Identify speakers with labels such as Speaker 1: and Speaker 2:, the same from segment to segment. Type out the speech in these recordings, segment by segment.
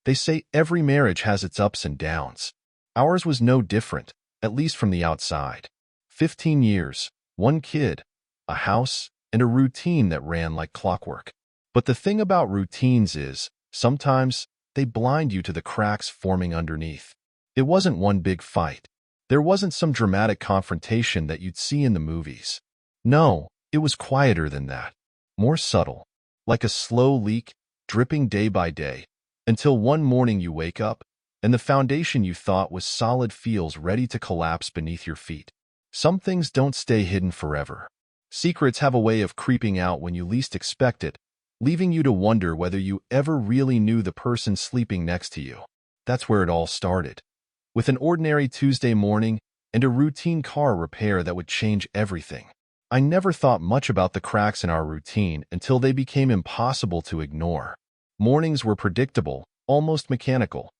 Speaker 1: They say every marriage has its ups and downs. Ours was no different, at least from the outside. 15 years, one kid, a house, and a routine that ran like clockwork. But the thing about routines is, sometimes, they blind you to the cracks forming underneath. It wasn't one big fight. There wasn't some dramatic confrontation that you'd see in the movies. No, it was quieter than that. More subtle. Like a slow leak, dripping day by day, until one morning you wake up, and the foundation you thought was solid feels ready to collapse beneath your feet. Some things don't stay hidden forever. Secrets have a way of creeping out when you least expect it, leaving you to wonder whether you ever really knew the person sleeping next to you. That's where it all started. With an ordinary Tuesday morning and a routine car repair that would change everything. I never thought much about the cracks in our routine until they became impossible to ignore. Mornings were predictable, almost mechanical.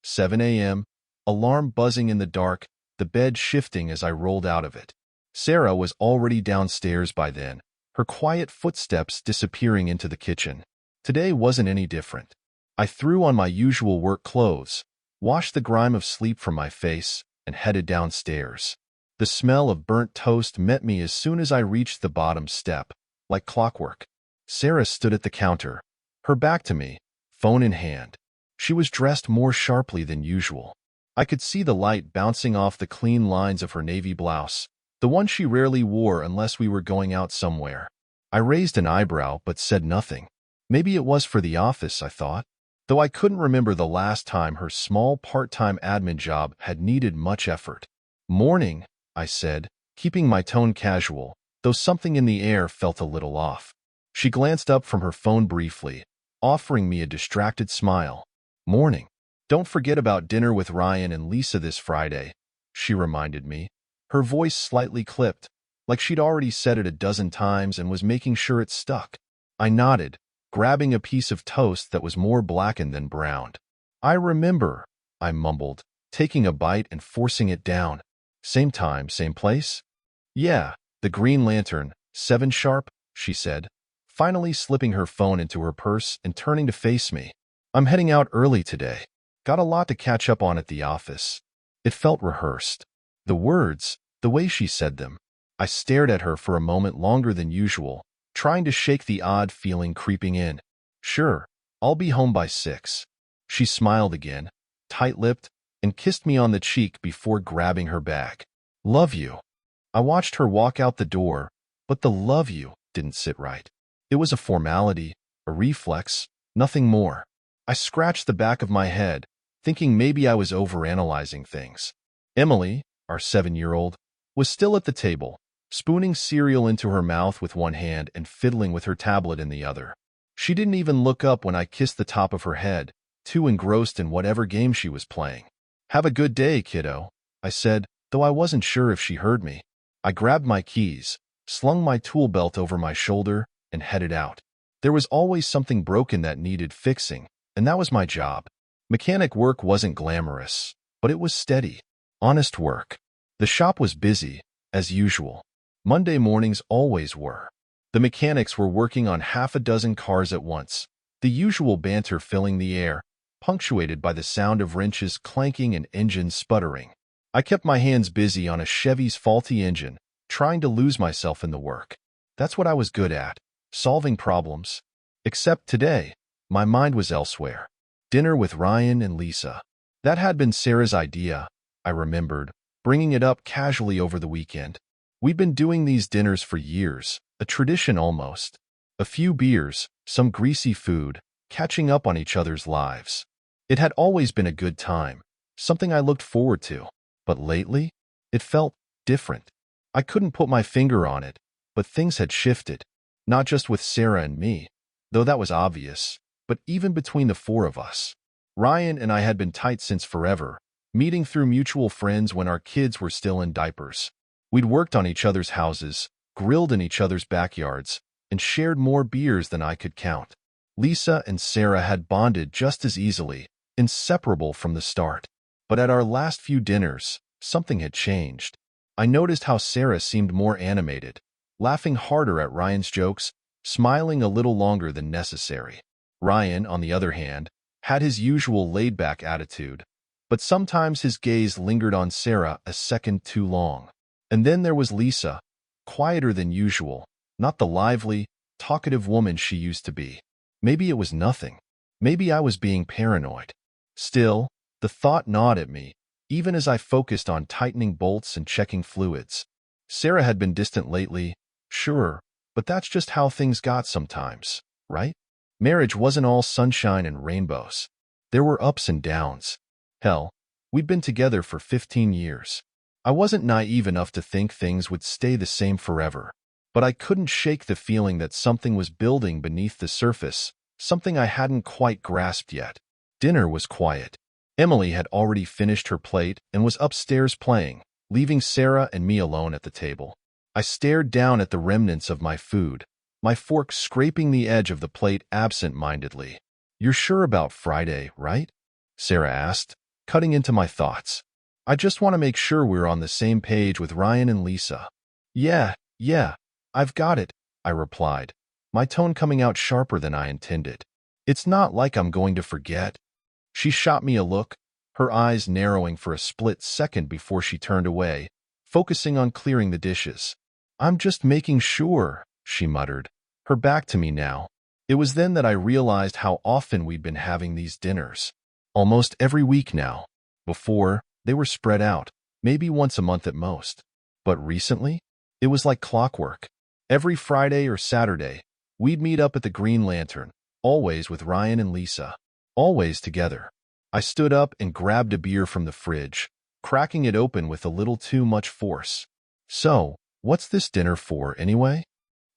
Speaker 1: 7 a.m., alarm buzzing in the dark, the bed shifting as I rolled out of it. Sarah was already downstairs by then, her quiet footsteps disappearing into the kitchen. Today wasn't any different. I threw on my usual work clothes, washed the grime of sleep from my face, and headed downstairs. The smell of burnt toast met me as soon as I reached the bottom step, like clockwork. Sarah stood at the counter, her back to me, phone in hand. She was dressed more sharply than usual. I could see the light bouncing off the clean lines of her navy blouse, the one she rarely wore unless we were going out somewhere. I raised an eyebrow but said nothing. Maybe it was for the office, I thought, though I couldn't remember the last time her small part-time admin job had needed much effort. Morning, I said, keeping my tone casual, though something in the air felt a little off. She glanced up from her phone briefly, offering me a distracted smile. Morning. Don't forget about dinner with Ryan and Lisa this Friday, she reminded me. Her voice slightly clipped, like she'd already said it a dozen times and was making sure it stuck. I nodded, grabbing a piece of toast that was more blackened than browned. I remember, I mumbled, taking a bite and forcing it down. Same time, same place? Yeah, the Green Lantern, 7 sharp, she said, finally slipping her phone into her purse and turning to face me. I'm heading out early today. Got a lot to catch up on at the office. It felt rehearsed. The words, the way she said them. I stared at her for a moment longer than usual, trying to shake the odd feeling creeping in. Sure, I'll be home by 6. She smiled again, tight-lipped, and kissed me on the cheek before grabbing her bag. Love you. I watched her walk out the door, but the love you didn't sit right. It was a formality, a reflex, nothing more. I scratched the back of my head, thinking maybe I was overanalyzing things. Emily, our 7-year-old, was still at the table, spooning cereal into her mouth with one hand and fiddling with her tablet in the other. She didn't even look up when I kissed the top of her head, too engrossed in whatever game she was playing. Have a good day, kiddo, I said, though I wasn't sure if she heard me. I grabbed my keys, slung my tool belt over my shoulder, and headed out. There was always something broken that needed fixing, and that was my job. Mechanic work wasn't glamorous, but it was steady, honest work. The shop was busy, as usual. Monday mornings always were. The mechanics were working on half a dozen cars at once, the usual banter filling the air, punctuated by the sound of wrenches clanking and engines sputtering. I kept my hands busy on a Chevy's faulty engine, trying to lose myself in the work. That's what I was good at, solving problems. Except today, my mind was elsewhere. Dinner with Ryan and Lisa. That had been Sarah's idea, I remembered, bringing it up casually over the weekend. We'd been doing these dinners for years, a tradition almost. A few beers, some greasy food, catching up on each other's lives. It had always been a good time, something I looked forward to. But lately, it felt different. I couldn't put my finger on it, but things had shifted. Not just with Sarah and me, though that was obvious, but even between the 4 of us. Ryan and I had been tight since forever, meeting through mutual friends when our kids were still in diapers. We'd worked on each other's houses, grilled in each other's backyards, and shared more beers than I could count. Lisa and Sarah had bonded just as easily, inseparable from the start. But at our last few dinners, something had changed. I noticed how Sarah seemed more animated, laughing harder at Ryan's jokes, smiling a little longer than necessary. Ryan, on the other hand, had his usual laid-back attitude, but sometimes his gaze lingered on Sarah a second too long. And then there was Lisa, quieter than usual, not the lively, talkative woman she used to be. Maybe it was nothing. Maybe I was being paranoid. Still, the thought gnawed at me, even as I focused on tightening bolts and checking fluids. Sarah had been distant lately, sure, but that's just how things got sometimes, right? Marriage wasn't all sunshine and rainbows. There were ups and downs. Hell, we'd been together for 15 years. I wasn't naive enough to think things would stay the same forever, but I couldn't shake the feeling that something was building beneath the surface, something I hadn't quite grasped yet. Dinner was quiet. Emily had already finished her plate and was upstairs playing, leaving Sarah and me alone at the table. I stared down at the remnants of my food, my fork scraping the edge of the plate absent-mindedly. "You're sure about Friday, right?" Sarah asked, cutting into my thoughts. "I just want to make sure we're on the same page with Ryan and Lisa." Yeah, I've got it," I replied, my tone coming out sharper than I intended. "It's not like I'm going to forget." She shot me a look, her eyes narrowing for a split second before she turned away, focusing on clearing the dishes. "I'm just making sure," she muttered, her back to me now. It was then that I realized how often we'd been having these dinners. Almost every week now. Before, they were spread out, maybe once a month at most. But recently, it was like clockwork. Every Friday or Saturday, we'd meet up at the Green Lantern, always with Ryan and Lisa. Always together. I stood up and grabbed a beer from the fridge, cracking it open with a little too much force. "So, what's this dinner for, anyway?"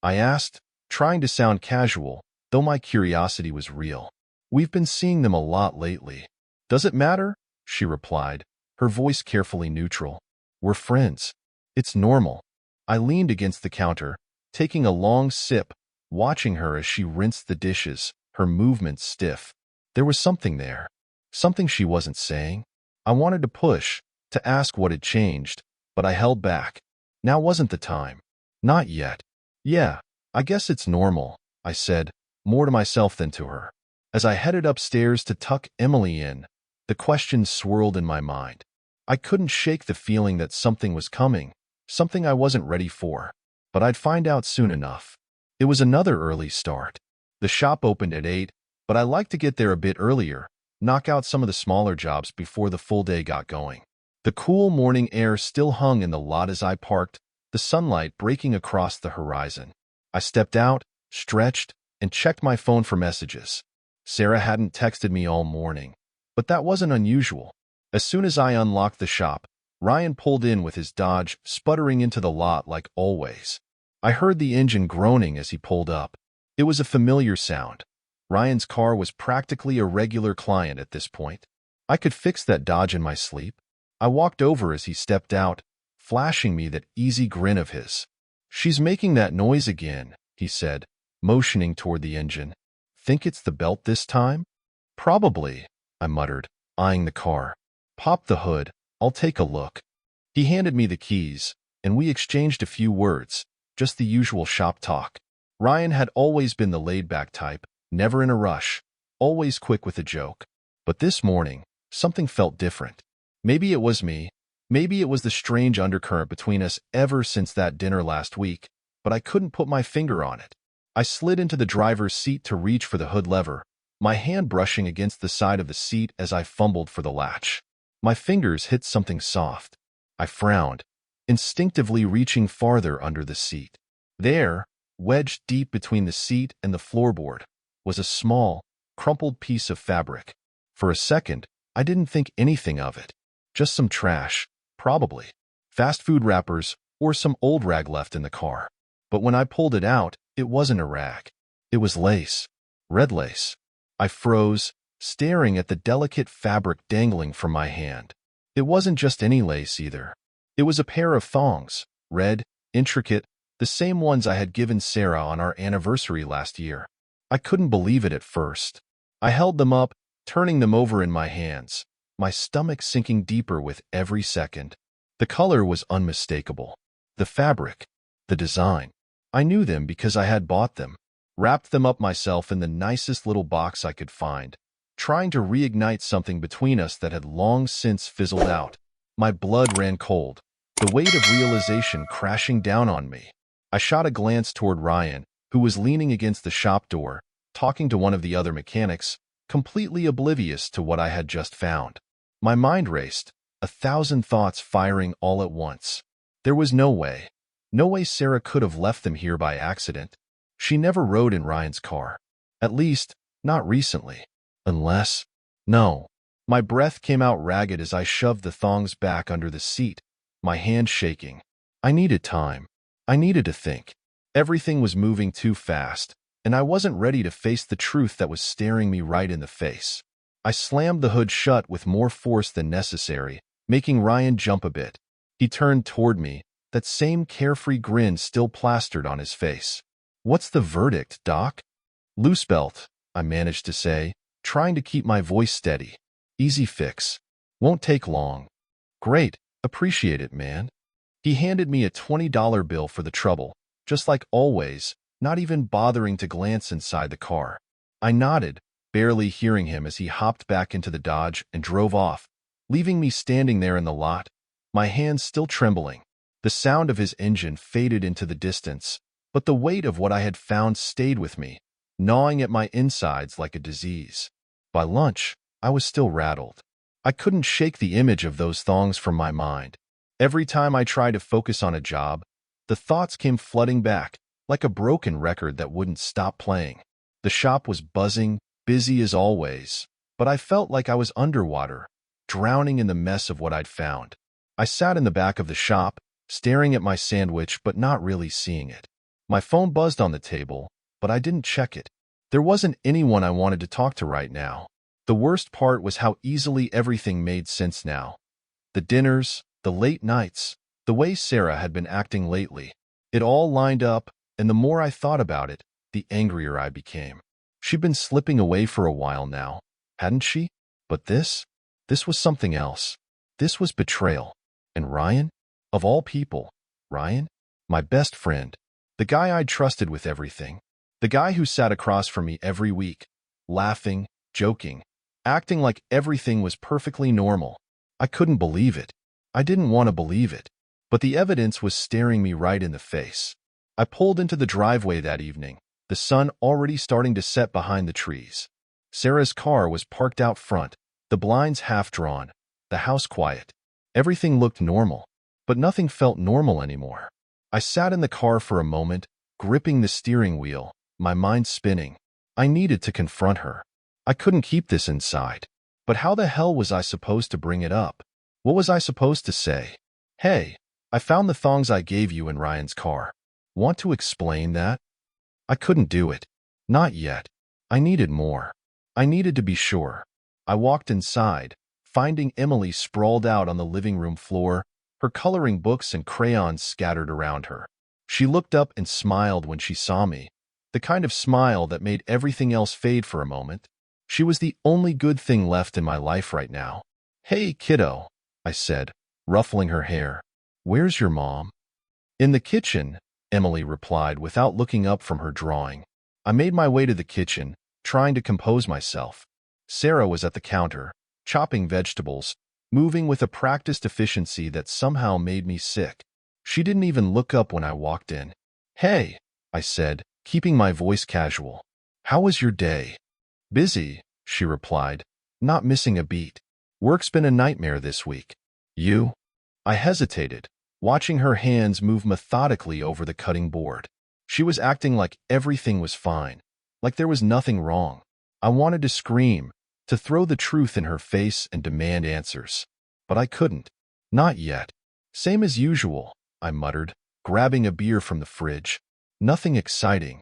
Speaker 1: I asked, trying to sound casual, though my curiosity was real. "We've been seeing them a lot lately." "Does it matter?" she replied, her voice carefully neutral. "We're friends. It's normal." I leaned against the counter, taking a long sip, watching her as she rinsed the dishes, her movements stiff. There was something there. Something she wasn't saying. I wanted to push, to ask what had changed, but I held back. Now wasn't the time. Not yet. "Yeah, I guess it's normal," I said, more to myself than to her. As I headed upstairs to tuck Emily in, the questions swirled in my mind. I couldn't shake the feeling that something was coming, something I wasn't ready for. But I'd find out soon enough. It was another early start. The shop opened at 8, but I liked to get there a bit earlier, knock out some of the smaller jobs before the full day got going. The cool morning air still hung in the lot as I parked, the sunlight breaking across the horizon. I stepped out, stretched, and checked my phone for messages. Sarah hadn't texted me all morning, but that wasn't unusual. As soon as I unlocked the shop, Ryan pulled in with his Dodge, sputtering into the lot like always. I heard the engine groaning as he pulled up. It was a familiar sound. Ryan's car was practically a regular client at this point. I could fix that Dodge in my sleep. I walked over as he stepped out, flashing me that easy grin of his. "She's making that noise again," he said, motioning toward the engine. "Think it's the belt this time?" "Probably," I muttered, eyeing the car. "Pop the hood. I'll take a look." He handed me the keys, and we exchanged a few words, just the usual shop talk. Ryan had always been the laid-back type, never in a rush, always quick with a joke. But this morning, something felt different. Maybe it was me. Maybe it was the strange undercurrent between us ever since that dinner last week, but I couldn't put my finger on it. I slid into the driver's seat to reach for the hood lever, my hand brushing against the side of the seat as I fumbled for the latch. My fingers hit something soft. I frowned, instinctively reaching farther under the seat. There, wedged deep between the seat and the floorboard, was a small, crumpled piece of fabric. For a second, I didn't think anything of it. Just some trash, probably. Fast food wrappers, or some old rag left in the car. But when I pulled it out, it wasn't a rag. It was lace. Red lace. I froze, staring at the delicate fabric dangling from my hand. It wasn't just any lace either. It was a pair of thongs, red, intricate, the same ones I had given Sarah on our anniversary last year. I couldn't believe it at first. I held them up, turning them over in my hands, my stomach sinking deeper with every second. The color was unmistakable. The fabric, the design. I knew them because I had bought them, wrapped them up myself in the nicest little box I could find, trying to reignite something between us that had long since fizzled out. My blood ran cold, the weight of realization crashing down on me. I shot a glance toward Ryan, who was leaning against the shop door, talking to one of the other mechanics, completely oblivious to what I had just found. My mind raced, 1,000 thoughts firing all at once. There was no way. No way Sarah could have left them here by accident. She never rode in Ryan's car. At least, not recently. Unless… No. My breath came out ragged as I shoved the thongs back under the seat, my hand shaking. I needed time. I needed to think. Everything was moving too fast, and I wasn't ready to face the truth that was staring me right in the face. I slammed the hood shut with more force than necessary, making Ryan jump a bit. He turned toward me, that same carefree grin still plastered on his face. "What's the verdict, Doc?" "Loose belt," I managed to say, trying to keep my voice steady. "Easy fix. Won't take long." "Great. Appreciate it, man." He handed me a $20 bill for the trouble, just like always, not even bothering to glance inside the car. I nodded, barely hearing him as he hopped back into the Dodge and drove off, leaving me standing there in the lot, my hands still trembling. The sound of his engine faded into the distance, but the weight of what I had found stayed with me, gnawing at my insides like a disease. By lunch, I was still rattled. I couldn't shake the image of those thongs from my mind. Every time I tried to focus on a job, the thoughts came flooding back, like a broken record that wouldn't stop playing. The shop was buzzing, busy as always, but I felt like I was underwater, drowning in the mess of what I'd found. I sat in the back of the shop, staring at my sandwich but not really seeing it. My phone buzzed on the table, but I didn't check it. There wasn't anyone I wanted to talk to right now. The worst part was how easily everything made sense now. The dinners, the late nights, the way Sarah had been acting lately. It all lined up, and the more I thought about it, the angrier I became. She'd been slipping away for a while now, hadn't she? But this was something else. This was betrayal. And Ryan? Of all people, Ryan? My best friend. The guy I'd trusted with everything. The guy who sat across from me every week, laughing, joking, acting like everything was perfectly normal. I couldn't believe it. I didn't want to believe it. But the evidence was staring me right in the face. I pulled into the driveway that evening, the sun already starting to set behind the trees. Sarah's car was parked out front, the blinds half drawn, the house quiet. Everything looked normal, but nothing felt normal anymore. I sat in the car for a moment, gripping the steering wheel, my mind spinning. I needed to confront her. I couldn't keep this inside. But how the hell was I supposed to bring it up? What was I supposed to say? "Hey, I found the thongs I gave you in Ryan's car. Want to explain that?" I couldn't do it. Not yet. I needed more. I needed to be sure. I walked inside, finding Emily sprawled out on the living room floor, her coloring books and crayons scattered around her. She looked up and smiled when she saw me, the kind of smile that made everything else fade for a moment. She was the only good thing left in my life right now. "Hey, kiddo," I said, ruffling her hair. "Where's your mom?" "In the kitchen," Emily replied without looking up from her drawing. I made my way to the kitchen, trying to compose myself. Sarah was at the counter, chopping vegetables, moving with a practiced efficiency that somehow made me sick. She didn't even look up when I walked in. "Hey," I said, keeping my voice casual. "How was your day?" "Busy," she replied, not missing a beat. "Work's been a nightmare this week." "You?" I hesitated, watching her hands move methodically over the cutting board. She was acting like everything was fine, like there was nothing wrong. I wanted to scream, to throw the truth in her face and demand answers. But I couldn't. Not yet. "Same as usual," I muttered, grabbing a beer from the fridge. "Nothing exciting."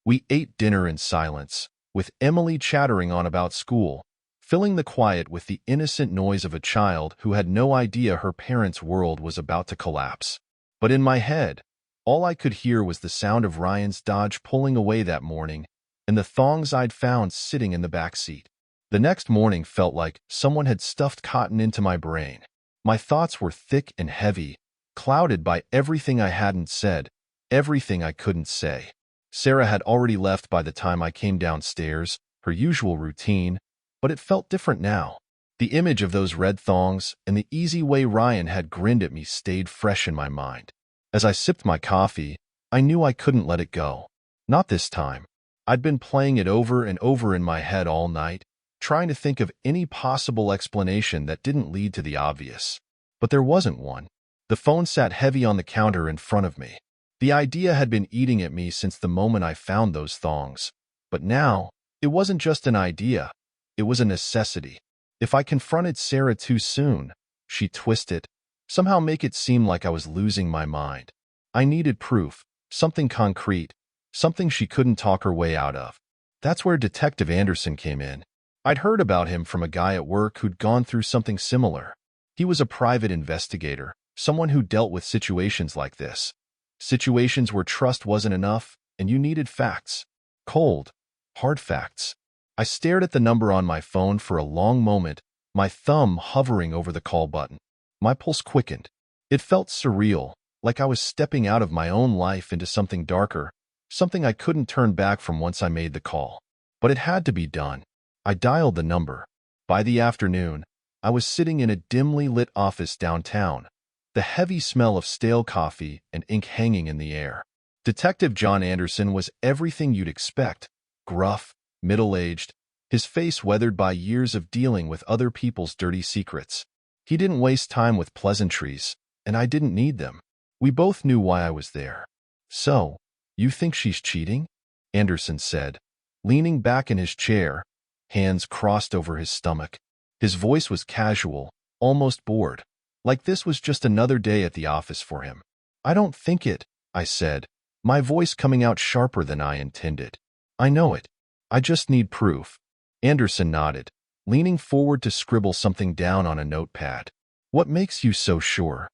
Speaker 1: We ate dinner in silence, with Emily chattering on about school, filling the quiet with the innocent noise of a child who had no idea her parents' world was about to collapse. But in my head, all I could hear was the sound of Ryan's Dodge pulling away that morning and the thongs I'd found sitting in the back seat. The next morning felt like someone had stuffed cotton into my brain. My thoughts were thick and heavy, clouded by everything I hadn't said, everything I couldn't say. Sarah had already left by the time I came downstairs, her usual routine, But it felt different now. The image of those red thongs and the easy way Ryan had grinned at me stayed fresh in my mind. As I sipped my coffee, I knew I couldn't let it go. Not this time. I'd been playing it over and over in my head all night, trying to think of any possible explanation that didn't lead to the obvious. But there wasn't one. The phone sat heavy on the counter in front of me. The idea had been eating at me since the moment I found those thongs. But now, it wasn't just an idea. It was a necessity. If I confronted Sarah too soon, she'd twist it, somehow make it seem like I was losing my mind. I needed proof, something concrete, something she couldn't talk her way out of. That's where Detective Anderson came in. I'd heard about him from a guy at work who'd gone through something similar. He was a private investigator, someone who dealt with situations like this. Situations where trust wasn't enough and you needed facts. Cold, hard facts. I stared at the number on my phone for a long moment, my thumb hovering over the call button. My pulse quickened. It felt surreal, like I was stepping out of my own life into something darker, something I couldn't turn back from once I made the call. But it had to be done. I dialed the number. By the afternoon, I was sitting in a dimly lit office downtown, the heavy smell of stale coffee and ink hanging in the air. Detective John Anderson was everything you'd expect, gruff, middle-aged, his face weathered by years of dealing with other people's dirty secrets. He didn't waste time with pleasantries, and I didn't need them. We both knew why I was there. "So, you think she's cheating?" Anderson said, leaning back in his chair, hands crossed over his stomach. His voice was casual, almost bored, like this was just another day at the office for him. "I don't think it," I said, my voice coming out sharper than I intended. "I know it. I just need proof." Anderson nodded, leaning forward to scribble something down on a notepad. "What makes you so sure?"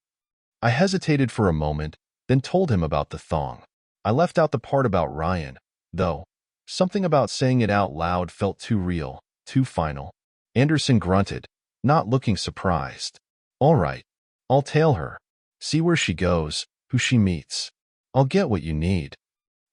Speaker 1: I hesitated for a moment, then told him about the thong. I left out the part about Ryan, though. Something about saying it out loud felt too real, too final. Anderson grunted, not looking surprised. "All right. I'll tell her. See where she goes, who she meets. I'll get what you need."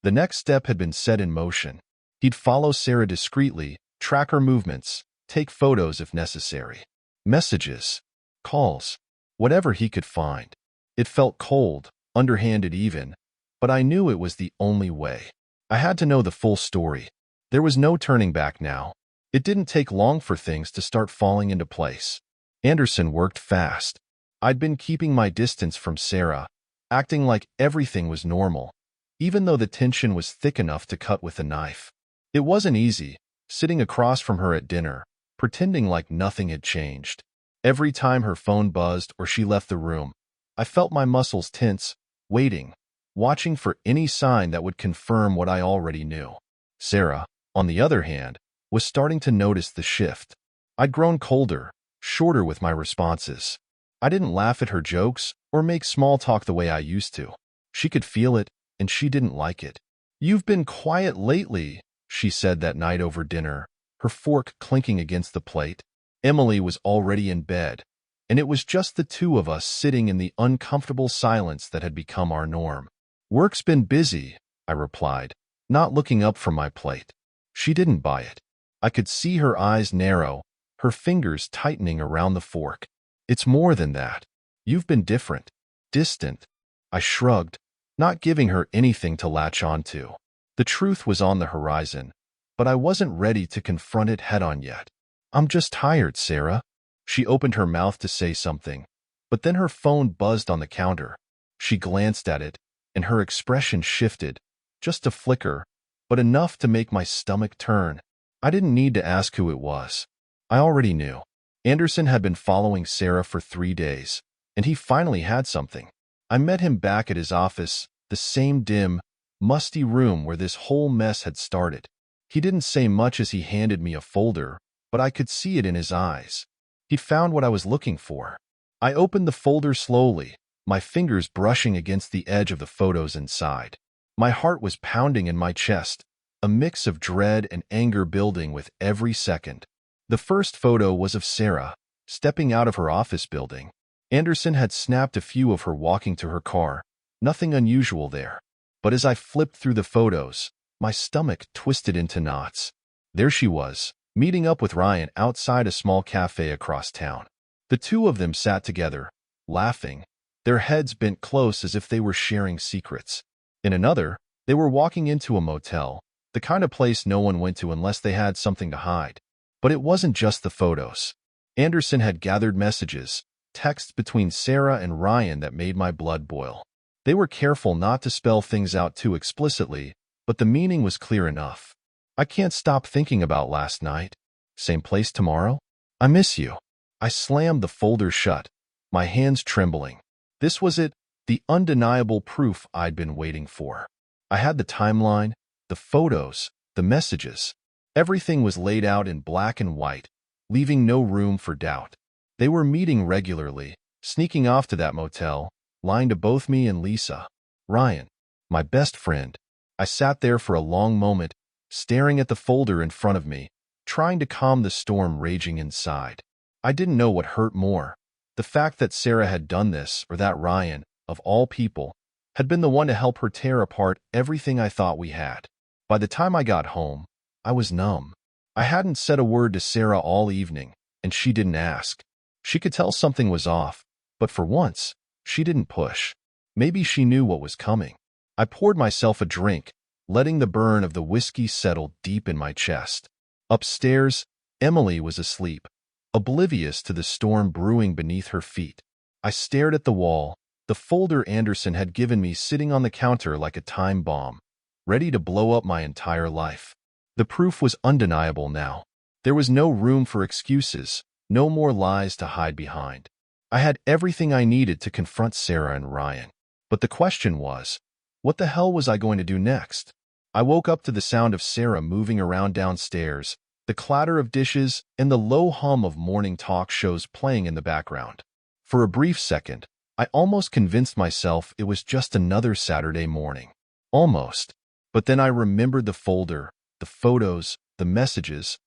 Speaker 1: The next step had been set in motion. He'd follow Sarah discreetly, track her movements, take photos if necessary. Messages, calls, whatever he could find. It felt cold, underhanded even, but I knew it was the only way. I had to know the full story. There was no turning back now. It didn't take long for things to start falling into place. Anderson worked fast. I'd been keeping my distance from Sarah, acting like everything was normal, even though the tension was thick enough to cut with a knife. It wasn't easy, sitting across from her at dinner, pretending like nothing had changed. Every time her phone buzzed or she left the room, I felt my muscles tense, waiting, watching for any sign that would confirm what I already knew. Sarah, on the other hand, was starting to notice the shift. I'd grown colder, shorter with my responses. I didn't laugh at her jokes or make small talk the way I used to. She could feel it, and she didn't like it. "You've been quiet lately," she said that night over dinner, her fork clinking against the plate. Emily was already in bed, and it was just the two of us sitting in the uncomfortable silence that had become our norm. "Work's been busy," I replied, not looking up from my plate. She didn't buy it. I could see her eyes narrow, her fingers tightening around the fork. "It's more than that. You've been different, distant." I shrugged, not giving her anything to latch onto. The truth was on the horizon, but I wasn't ready to confront it head-on yet. "I'm just tired, Sarah." She opened her mouth to say something, but then her phone buzzed on the counter. She glanced at it, and her expression shifted, just a flicker, but enough to make my stomach turn. I didn't need to ask who it was. I already knew. Anderson had been following Sarah for 3 days, and he finally had something. I met him back at his office, the same dim, musty room where this whole mess had started. He didn't say much as he handed me a folder, but I could see it in his eyes. He found what I was looking for. I opened the folder slowly, my fingers brushing against the edge of the photos inside. My heart was pounding in my chest, a mix of dread and anger building with every second. The first photo was of Sarah, stepping out of her office building. Anderson had snapped a few of her walking to her car, nothing unusual there. But as I flipped through the photos, my stomach twisted into knots. There she was, meeting up with Ryan outside a small cafe across town. The two of them sat together, laughing, their heads bent close as if they were sharing secrets. In another, they were walking into a motel, the kind of place no one went to unless they had something to hide. But it wasn't just the photos. Anderson had gathered messages, texts between Sarah and Ryan that made my blood boil. They were careful not to spell things out too explicitly, but the meaning was clear enough. I can't stop thinking about last night. Same place tomorrow? I miss you. I slammed the folder shut, my hands trembling. This was it, the undeniable proof I'd been waiting for. I had the timeline, the photos, the messages. Everything was laid out in black and white, leaving no room for doubt. They were meeting regularly, sneaking off to that motel, lying to both me and Lisa. Ryan, my best friend. I sat there for a long moment, staring at the folder in front of me, trying to calm the storm raging inside. I didn't know what hurt more, the fact that Sarah had done this or that Ryan, of all people, had been the one to help her tear apart everything I thought we had. By the time I got home, I was numb. I hadn't said a word to Sarah all evening, and she didn't ask. She could tell something was off, but for once, she didn't push. Maybe she knew what was coming. I poured myself a drink, letting the burn of the whiskey settle deep in my chest. Upstairs, Emily was asleep, oblivious to the storm brewing beneath her feet. I stared at the wall, the folder Anderson had given me sitting on the counter like a time bomb, ready to blow up my entire life. The proof was undeniable now. There was no room for excuses, no more lies to hide behind. I had everything I needed to confront Sarah and Ryan. But the question was, what the hell was I going to do next? I woke up to the sound of Sarah moving around downstairs, the clatter of dishes, and the low hum of morning talk shows playing in the background. For a brief second, I almost convinced myself it was just another Saturday morning. Almost. But then I remembered the folder, the photos, the messages,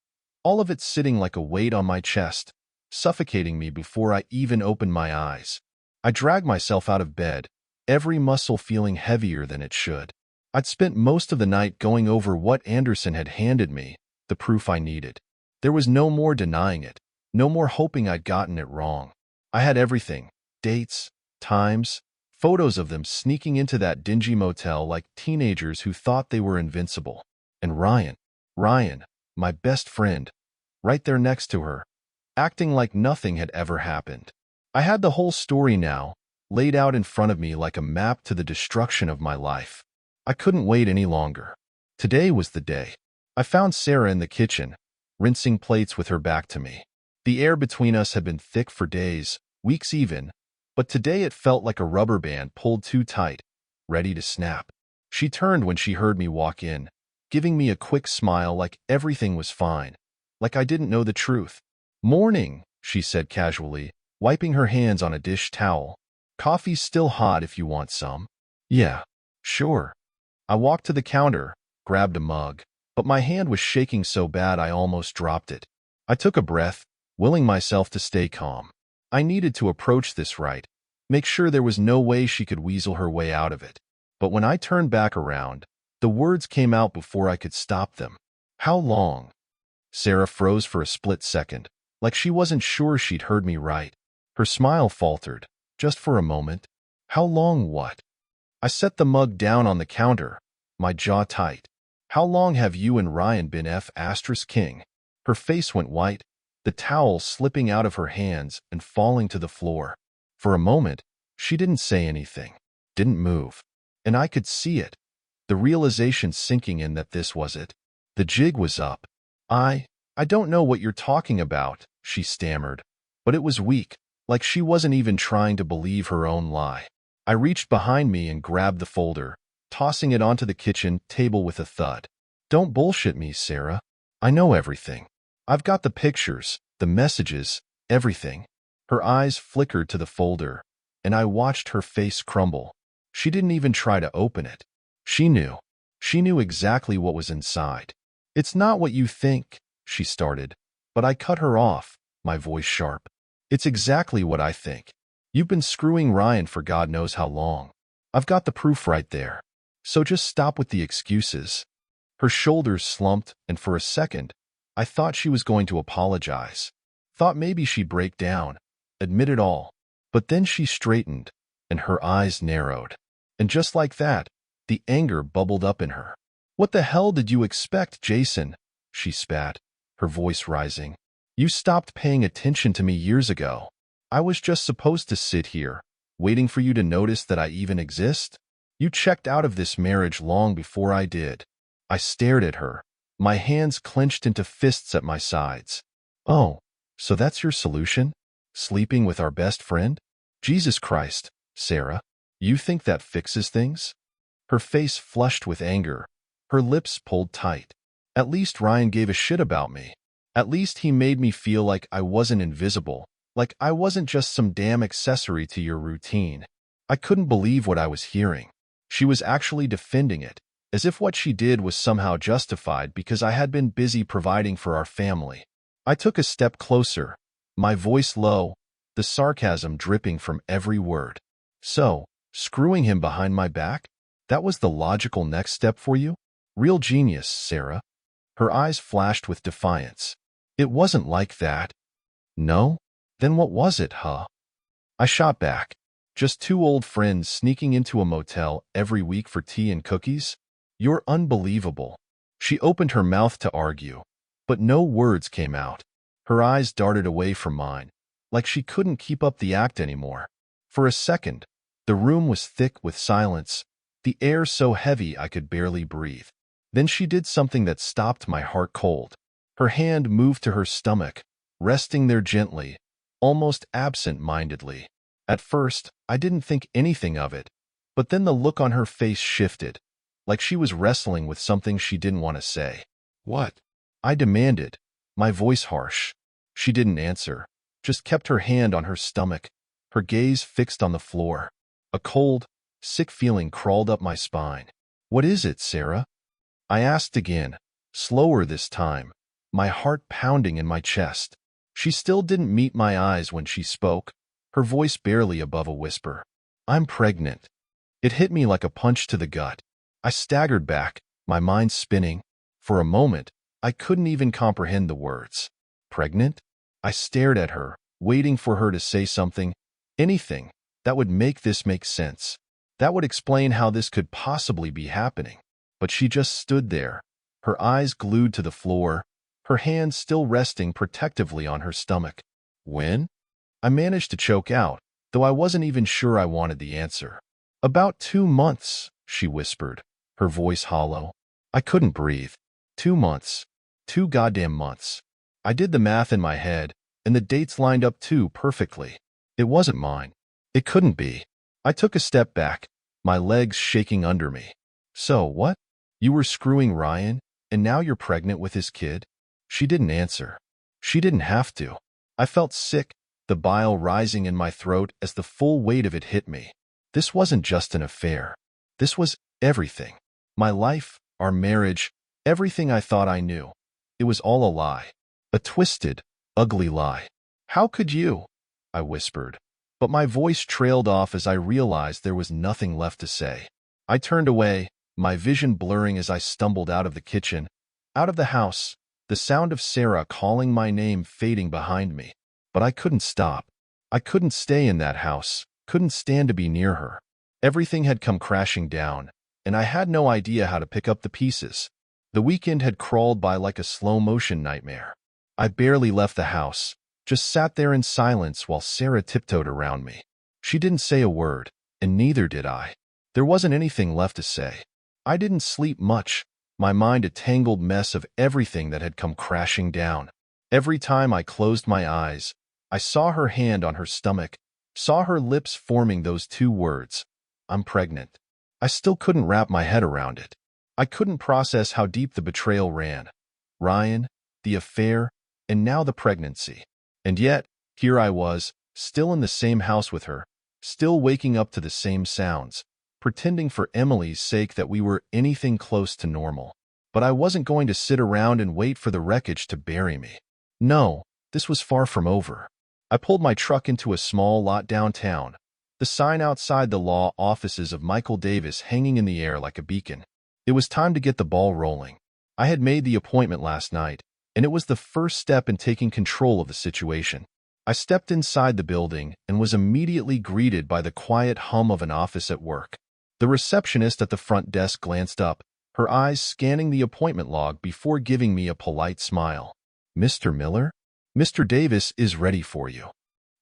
Speaker 1: all of it sitting like a weight on my chest, suffocating me before I even opened my eyes. I dragged myself out of bed, every muscle feeling heavier than it should. I'd spent most of the night going over what Anderson had handed me, the proof I needed. There was no more denying it, no more hoping I'd gotten it wrong. I had everything, dates, times, photos of them sneaking into that dingy motel like teenagers who thought they were invincible. And Ryan, my best friend, right there next to her, acting like nothing had ever happened. I had the whole story now, laid out in front of me like a map to the destruction of my life. I couldn't wait any longer. Today was the day. I found Sarah in the kitchen, rinsing plates with her back to me. The air between us had been thick for days, weeks even, but today it felt like a rubber band pulled too tight, ready to snap. She turned when she heard me walk in, giving me a quick smile like everything was fine, like I didn't know the truth. "Morning," she said casually, wiping her hands on a dish towel. "Coffee's still hot if you want some." "Yeah, sure." I walked to the counter, grabbed a mug, but my hand was shaking so bad I almost dropped it. I took a breath, willing myself to stay calm. I needed to approach this right, make sure there was no way she could weasel her way out of it. But when I turned back around, the words came out before I could stop them. "How long?" Sarah froze for a split second, like she wasn't sure she'd heard me right. Her smile faltered, just for a moment. "How long what?" I set the mug down on the counter, my jaw tight. "How long have you and Ryan been F***ing?" Her face went white, the towel slipping out of her hands and falling to the floor. For a moment, she didn't say anything, didn't move. And I could see it, the realization sinking in that this was it. The jig was up. I don't know what you're talking about," she stammered, but it was weak, like she wasn't even trying to believe her own lie. I reached behind me and grabbed the folder, tossing it onto the kitchen table with a thud. "Don't bullshit me, Sarah. I know everything. I've got the pictures, the messages, everything." Her eyes flickered to the folder, and I watched her face crumble. She didn't even try to open it. She knew. She knew exactly what was inside. "It's not what you think," she started, but I cut her off, my voice sharp. "It's exactly what I think. You've been screwing Ryan for God knows how long. I've got the proof right there. So just stop with the excuses." Her shoulders slumped, and for a second, I thought she was going to apologize. Thought maybe she'd break down, admit it all. But then she straightened, and her eyes narrowed. And just like that, the anger bubbled up in her. "What the hell did you expect, Jason?" she spat, her voice rising. "You stopped paying attention to me years ago. I was just supposed to sit here, waiting for you to notice that I even exist? You checked out of this marriage long before I did." I stared at her, my hands clenched into fists at my sides. "Oh, so that's your solution? Sleeping with our best friend? Jesus Christ, Sarah, you think that fixes things?" Her face flushed with anger, her lips pulled tight. At least Ryan gave a shit about me. At least he made me feel like I wasn't invisible, like I wasn't just some damn accessory to your routine. I couldn't believe what I was hearing. She was actually defending it, as if what she did was somehow justified because I had been busy providing for our family. I took a step closer, my voice low, the sarcasm dripping from every word. "So, screwing him behind my back? That was the logical next step for you? Real genius, Sarah." Her eyes flashed with defiance. "It wasn't like that." "No? Then what was it, huh?" I shot back. "Just two old friends sneaking into a motel every week for tea and cookies? You're unbelievable." She opened her mouth to argue, but no words came out. Her eyes darted away from mine, like she couldn't keep up the act anymore. For a second, the room was thick with silence, the air so heavy I could barely breathe. Then she did something that stopped my heart cold. Her hand moved to her stomach, resting there gently, almost absent-mindedly. At first, I didn't think anything of it, but then the look on her face shifted, like she was wrestling with something she didn't want to say. "What?" I demanded, my voice harsh. She didn't answer, just kept her hand on her stomach, her gaze fixed on the floor. A cold, sick feeling crawled up my spine. "What is it, Sarah?" I asked again, slower this time, my heart pounding in my chest. She still didn't meet my eyes when she spoke, her voice barely above a whisper. "I'm pregnant." It hit me like a punch to the gut. I staggered back, my mind spinning. For a moment, I couldn't even comprehend the words. "Pregnant?" I stared at her, waiting for her to say something, anything, that would make this make sense. That would explain how this could possibly be happening. But she just stood there, her eyes glued to the floor, her hands still resting protectively on her stomach. "When?" I managed to choke out, though I wasn't even sure I wanted the answer. "About 2 months," she whispered, her voice hollow. I couldn't breathe. 2 months. 2 goddamn months. I did the math in my head, and the dates lined up too perfectly. It wasn't mine. It couldn't be. I took a step back, my legs shaking under me. "So, what? You were screwing Ryan, and now you're pregnant with his kid?" She didn't answer. She didn't have to. I felt sick, the bile rising in my throat as the full weight of it hit me. This wasn't just an affair. This was everything. My life, our marriage, everything I thought I knew. It was all a lie. A twisted, ugly lie. "How could you?" I whispered. But my voice trailed off as I realized there was nothing left to say. I turned away, my vision blurring as I stumbled out of the kitchen, out of the house, the sound of Sarah calling my name fading behind me. But I couldn't stop. I couldn't stay in that house, couldn't stand to be near her. Everything had come crashing down, and I had no idea how to pick up the pieces. The weekend had crawled by like a slow-motion nightmare. I barely left the house, just sat there in silence while Sarah tiptoed around me. She didn't say a word, and neither did I. There wasn't anything left to say. I didn't sleep much, my mind a tangled mess of everything that had come crashing down. Every time I closed my eyes, I saw her hand on her stomach, saw her lips forming those 2 words, "I'm pregnant." I still couldn't wrap my head around it. I couldn't process how deep the betrayal ran. Ryan, the affair, and now the pregnancy. And yet, here I was, still in the same house with her, still waking up to the same sounds, pretending for Emily's sake that we were anything close to normal. But I wasn't going to sit around and wait for the wreckage to bury me. No, this was far from over. I pulled my truck into a small lot downtown, the sign outside the law offices of Michael Davis hanging in the air like a beacon. It was time to get the ball rolling. I had made the appointment last night, and it was the first step in taking control of the situation. I stepped inside the building and was immediately greeted by the quiet hum of an office at work. The receptionist at the front desk glanced up, her eyes scanning the appointment log before giving me a polite smile. "Mr. Miller? Mr. Davis is ready for you."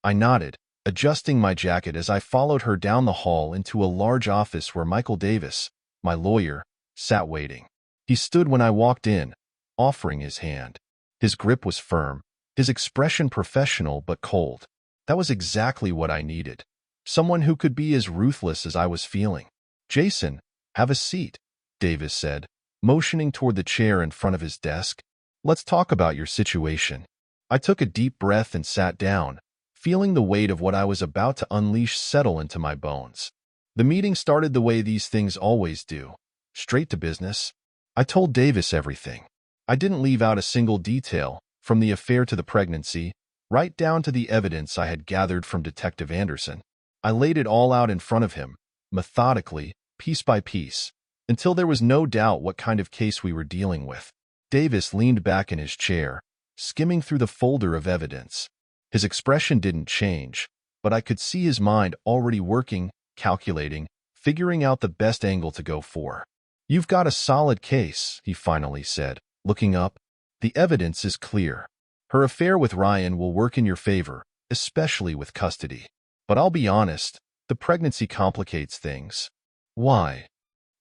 Speaker 1: I nodded, adjusting my jacket as I followed her down the hall into a large office where Michael Davis, my lawyer, sat waiting. He stood when I walked in, offering his hand. His grip was firm, his expression professional but cold. That was exactly what I needed. Someone who could be as ruthless as I was feeling. "Jason, have a seat," Davis said, motioning toward the chair in front of his desk. "Let's talk about your situation." I took a deep breath and sat down, feeling the weight of what I was about to unleash settle into my bones. The meeting started the way these things always do, straight to business. I told Davis everything. I didn't leave out a single detail, from the affair to the pregnancy, right down to the evidence I had gathered from Detective Anderson. I laid it all out in front of him, methodically, piece by piece, until there was no doubt what kind of case we were dealing with. Davis leaned back in his chair, skimming through the folder of evidence. His expression didn't change, but I could see his mind already working, calculating, figuring out the best angle to go for. "You've got a solid case," he finally said, looking up. "The evidence is clear. Her affair with Ryan will work in your favor, especially with custody. But I'll be honest, the pregnancy complicates things." "Why?"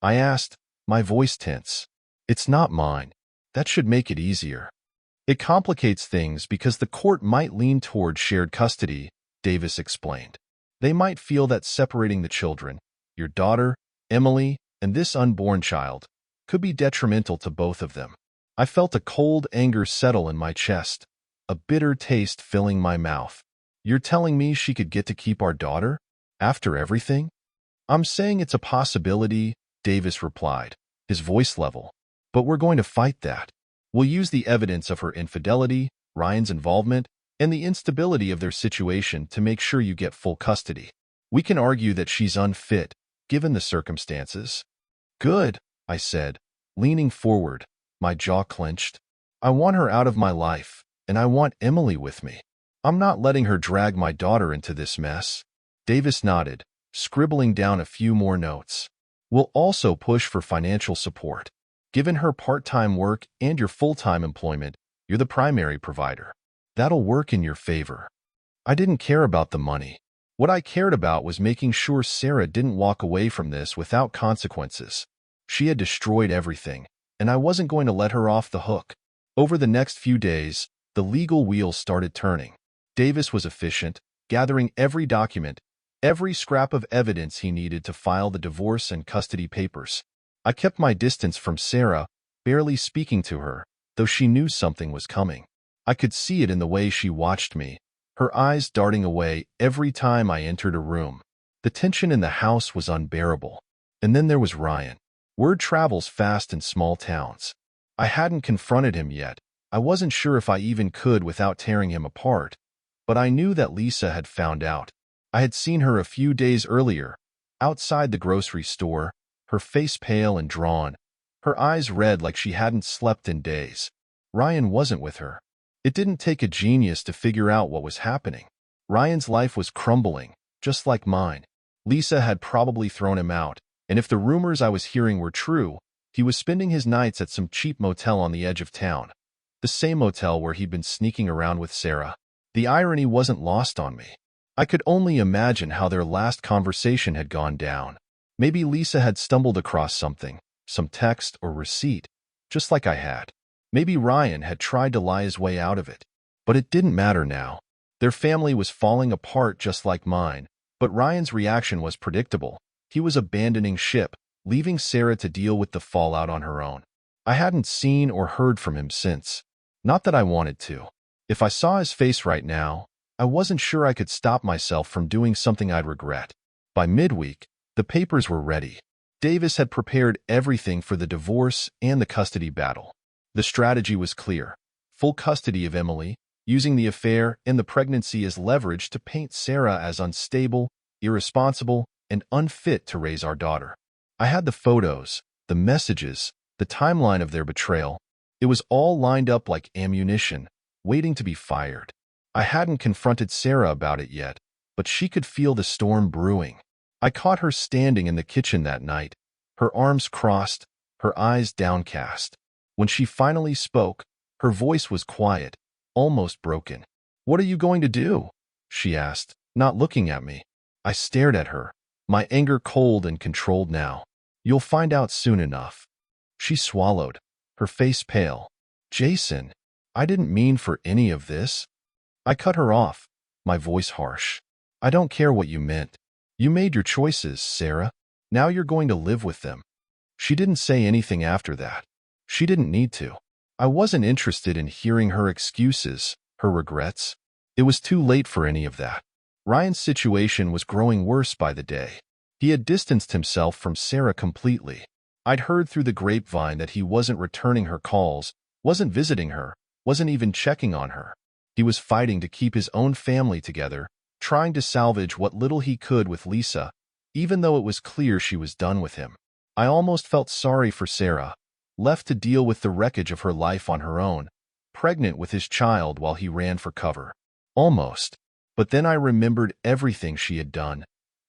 Speaker 1: I asked, my voice tense. "It's not mine. That should make it easier." "It complicates things because the court might lean toward shared custody," Davis explained. "They might feel that separating the children, your daughter, Emily, and this unborn child, could be detrimental to both of them." I felt a cold anger settle in my chest, a bitter taste filling my mouth. "You're telling me she could get to keep our daughter? After everything?" "I'm saying it's a possibility," Davis replied, his voice level. "But we're going to fight that. We'll use the evidence of her infidelity, Ryan's involvement, and the instability of their situation to make sure you get full custody. We can argue that she's unfit, given the circumstances." "Good," I said, leaning forward, my jaw clenched. "I want her out of my life, and I want Emily with me. I'm not letting her drag my daughter into this mess." Davis nodded, scribbling down a few more notes. "We'll also push for financial support. Given her part-time work and your full-time employment, you're the primary provider. That'll work in your favor." I didn't care about the money. What I cared about was making sure Sarah didn't walk away from this without consequences. She had destroyed everything, and I wasn't going to let her off the hook. Over the next few days, the legal wheels started turning. Davis was efficient, gathering every document, every scrap of evidence he needed to file the divorce and custody papers. I kept my distance from Sarah, barely speaking to her, though she knew something was coming. I could see it in the way she watched me, her eyes darting away every time I entered a room. The tension in the house was unbearable. And then there was Ryan. Word travels fast in small towns. I hadn't confronted him yet. I wasn't sure if I even could without tearing him apart. But I knew that Lisa had found out. I had seen her a few days earlier, outside the grocery store, her face pale and drawn, her eyes red like she hadn't slept in days. Ryan wasn't with her. It didn't take a genius to figure out what was happening. Ryan's life was crumbling, just like mine. Lisa had probably thrown him out, and if the rumors I was hearing were true, he was spending his nights at some cheap motel on the edge of town, the same motel where he'd been sneaking around with Sarah. The irony wasn't lost on me. I could only imagine how their last conversation had gone down. Maybe Lisa had stumbled across something, some text or receipt, just like I had. Maybe Ryan had tried to lie his way out of it. But it didn't matter now. Their family was falling apart just like mine, but Ryan's reaction was predictable. He was abandoning ship, leaving Sarah to deal with the fallout on her own. I hadn't seen or heard from him since. Not that I wanted to. If I saw his face right now, I wasn't sure I could stop myself from doing something I'd regret. By midweek, the papers were ready. Davis had prepared everything for the divorce and the custody battle. The strategy was clear. Full custody of Emily, using the affair and the pregnancy as leverage to paint Sarah as unstable, irresponsible, and unfit to raise our daughter. I had the photos, the messages, the timeline of their betrayal. It was all lined up like ammunition, waiting to be fired. I hadn't confronted Sarah about it yet, but she could feel the storm brewing. I caught her standing in the kitchen that night, her arms crossed, her eyes downcast. When she finally spoke, her voice was quiet, almost broken. "What are you going to do?" she asked, not looking at me. I stared at her, my anger cold and controlled now. "You'll find out soon enough." She swallowed, her face pale. "Jason, I didn't mean for any of this." I cut her off, my voice harsh. "I don't care what you meant. You made your choices, Sarah. Now you're going to live with them." She didn't say anything after that. She didn't need to. I wasn't interested in hearing her excuses, her regrets. It was too late for any of that. Ryan's situation was growing worse by the day. He had distanced himself from Sarah completely. I'd heard through the grapevine that he wasn't returning her calls, wasn't visiting her, wasn't even checking on her. He was fighting to keep his own family together, trying to salvage what little he could with Lisa, even though it was clear she was done with him. I almost felt sorry for Sarah, left to deal with the wreckage of her life on her own, pregnant with his child while he ran for cover. Almost. But then I remembered everything she had done,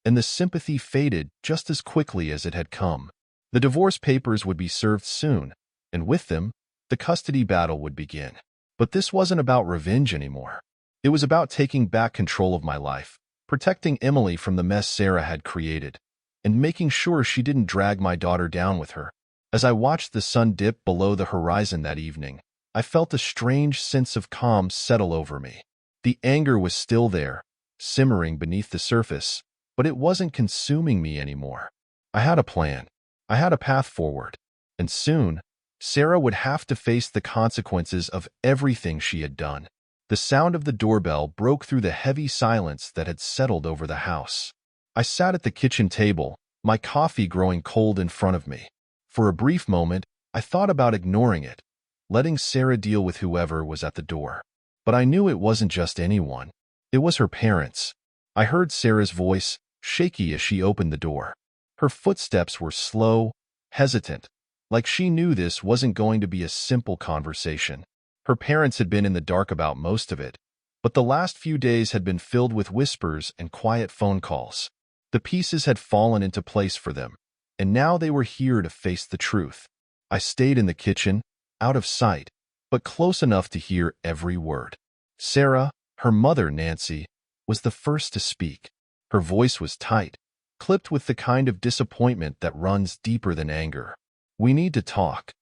Speaker 1: and the sympathy faded just as quickly as it had come. The divorce papers would be served soon, and with them, the custody battle would begin. But this wasn't about revenge anymore. It was about taking back control of my life, protecting Emily from the mess Sarah had created, and making sure she didn't drag my daughter down with her. As I watched the sun dip below the horizon that evening, I felt a strange sense of calm settle over me. The anger was still there, simmering beneath the surface, but it wasn't consuming me anymore. I had a plan. I had a path forward. And soon, Sarah would have to face the consequences of everything she had done. The sound of the doorbell broke through the heavy silence that had settled over the house. I sat at the kitchen table, my coffee growing cold in front of me. For a brief moment, I thought about ignoring it, letting Sarah deal with whoever was at the door. But I knew it wasn't just anyone. It was her parents. I heard Sarah's voice, shaky as she opened the door. Her footsteps were slow, hesitant, like she knew this wasn't going to be a simple conversation. Her parents had been in the dark about most of it, but the last few days had been filled with whispers and quiet phone calls. The pieces had fallen into place for them, and now they were here to face the truth. I stayed in the kitchen, out of sight, but close enough to hear every word. Sarah, her mother, Nancy, was the first to speak. Her voice was tight, clipped with the kind of disappointment that runs deeper than anger. "We need to talk."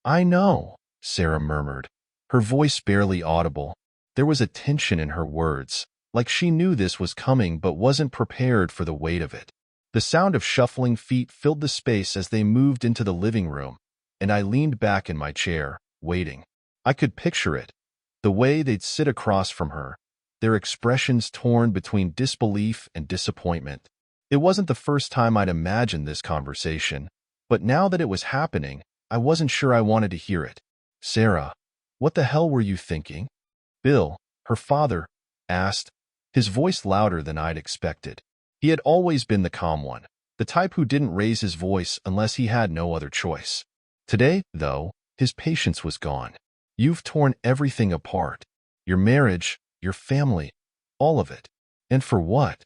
Speaker 1: "I know," Sarah murmured, her voice barely audible. There was a tension in her words, like she knew this was coming but wasn't prepared for the weight of it. The sound of shuffling feet filled the space as they moved into the living room, and I leaned back in my chair, waiting. I could picture it, the way they'd sit across from her, their expressions torn between disbelief and disappointment. It wasn't the first time I'd imagined this conversation, but now that it was happening, I wasn't sure I wanted to hear it. "Sarah, what the hell were you thinking?" Bill, her father, asked, his voice louder than I'd expected. He had always been the calm one, the type who didn't raise his voice unless he had no other choice. Today, though, his patience was gone. "You've torn everything apart. Your marriage, your family, all of it. And for what?"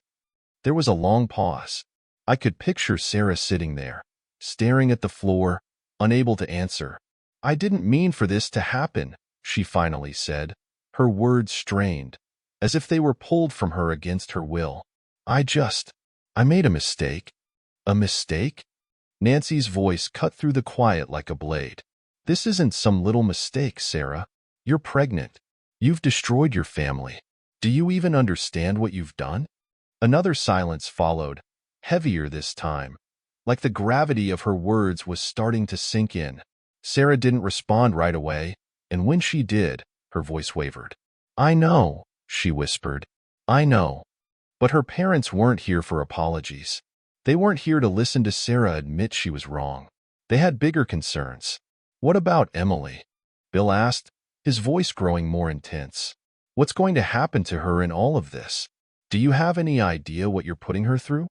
Speaker 1: There was a long pause. I could picture Sarah sitting there, staring at the floor, unable to answer. "I didn't mean for this to happen," she finally said, her words strained, as if they were pulled from her against her will. I made a mistake." "A mistake?" Nancy's voice cut through the quiet like a blade. "This isn't some little mistake, Sarah. You're pregnant. You've destroyed your family. Do you even understand what you've done?" Another silence followed, heavier this time, like the gravity of her words was starting to sink in. Sarah didn't respond right away, and when she did, her voice wavered. "I know," she whispered. "I know." But her parents weren't here for apologies. They weren't here to listen to Sarah admit she was wrong. They had bigger concerns. "What about Emily?" Bill asked, his voice growing more intense. "What's going to happen to her in all of this? Do you have any idea what you're putting her through?"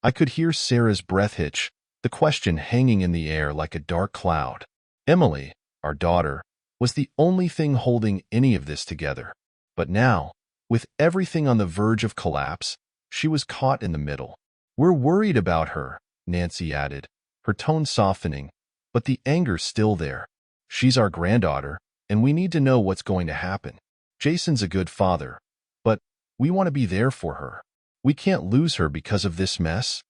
Speaker 1: I could hear Sarah's breath hitch, the question hanging in the air like a dark cloud. "Emily, our daughter, was the only thing holding any of this together. But now, with everything on the verge of collapse, she was caught in the middle. "We're worried about her," Nancy added, her tone softening, but the anger still there. "She's our granddaughter, and we need to know what's going to happen. Jason's a good father, but we want to be there for her. We can't lose her because of this mess."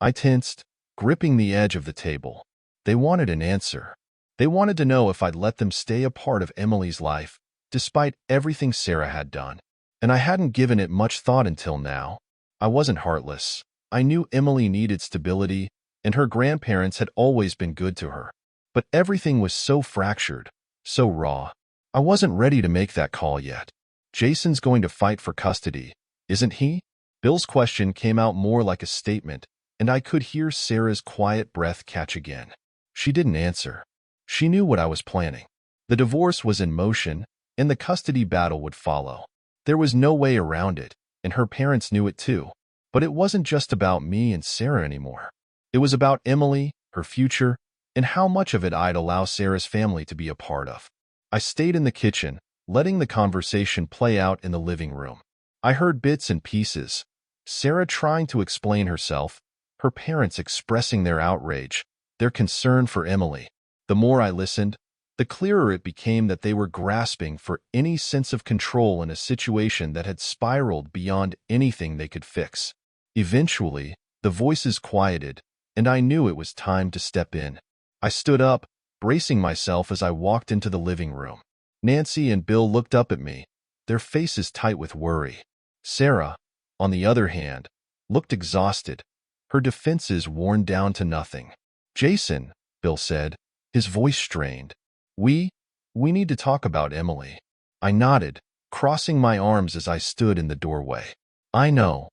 Speaker 1: I tensed, gripping the edge of the table. They wanted an answer. They wanted to know if I'd let them stay a part of Emily's life, despite everything Sarah had done. And I hadn't given it much thought until now. I wasn't heartless. I knew Emily needed stability, and her grandparents had always been good to her. But everything was so fractured, so raw. I wasn't ready to make that call yet. "Jason's going to fight for custody, isn't he?" Bill's question came out more like a statement, and I could hear Sarah's quiet breath catch again. She didn't answer. She knew what I was planning. The divorce was in motion, and the custody battle would follow. There was no way around it, and her parents knew it too. But it wasn't just about me and Sarah anymore. It was about Emily, her future, and how much of it I'd allow Sarah's family to be a part of. I stayed in the kitchen, letting the conversation play out in the living room. I heard bits and pieces. Sarah trying to explain herself, her parents expressing their outrage, their concern for Emily. The more I listened, the clearer it became that they were grasping for any sense of control in a situation that had spiraled beyond anything they could fix. Eventually, the voices quieted, and I knew it was time to step in. I stood up, bracing myself as I walked into the living room. Nancy and Bill looked up at me, their faces tight with worry. Sarah, on the other hand, looked exhausted, her defenses worn down to nothing. "Jason," Bill said, his voice strained. We need to talk about Emily." I nodded, crossing my arms as I stood in the doorway. "I know.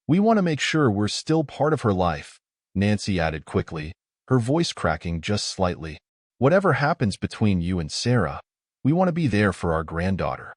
Speaker 1: We want to make sure we're still part of her life," Nancy added quickly, her voice cracking just slightly. "Whatever happens between you and Sarah, we want to be there for our granddaughter."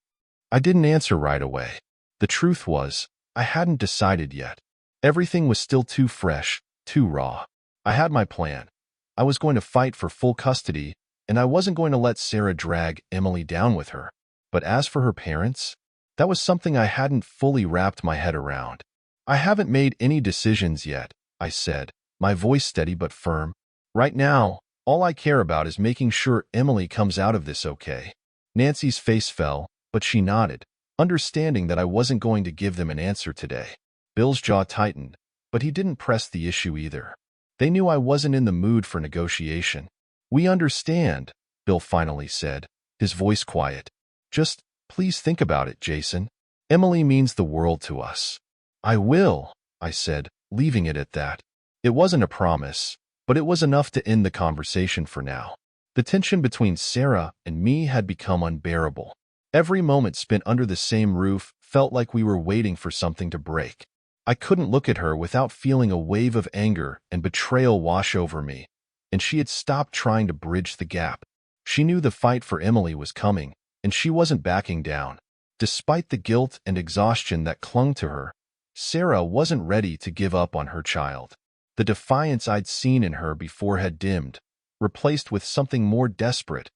Speaker 1: I didn't answer right away. The truth was, I hadn't decided yet. Everything was still too fresh, too raw. I had my plan. I was going to fight for full custody, and I wasn't going to let Sarah drag Emily down with her. But as for her parents, that was something I hadn't fully wrapped my head around. "I haven't made any decisions yet," I said, my voice steady but firm. "Right now, all I care about is making sure Emily comes out of this okay." Nancy's face fell, but she nodded, understanding that I wasn't going to give them an answer today. Bill's jaw tightened, but he didn't press the issue either. They knew I wasn't in the mood for negotiation. "We understand," Bill finally said, his voice quiet. "Just please think about it, Jason. Emily means the world to us." "I will," I said, leaving it at that. It wasn't a promise, but it was enough to end the conversation for now. The tension between Sarah and me had become unbearable. Every moment spent under the same roof felt like we were waiting for something to break. I couldn't look at her without feeling a wave of anger and betrayal wash over me, and she had stopped trying to bridge the gap. She knew the fight for Emily was coming, and she wasn't backing down. Despite the guilt and exhaustion that clung to her, Sarah wasn't ready to give up on her child. The defiance I'd seen in her before had dimmed, replaced with something more desperate,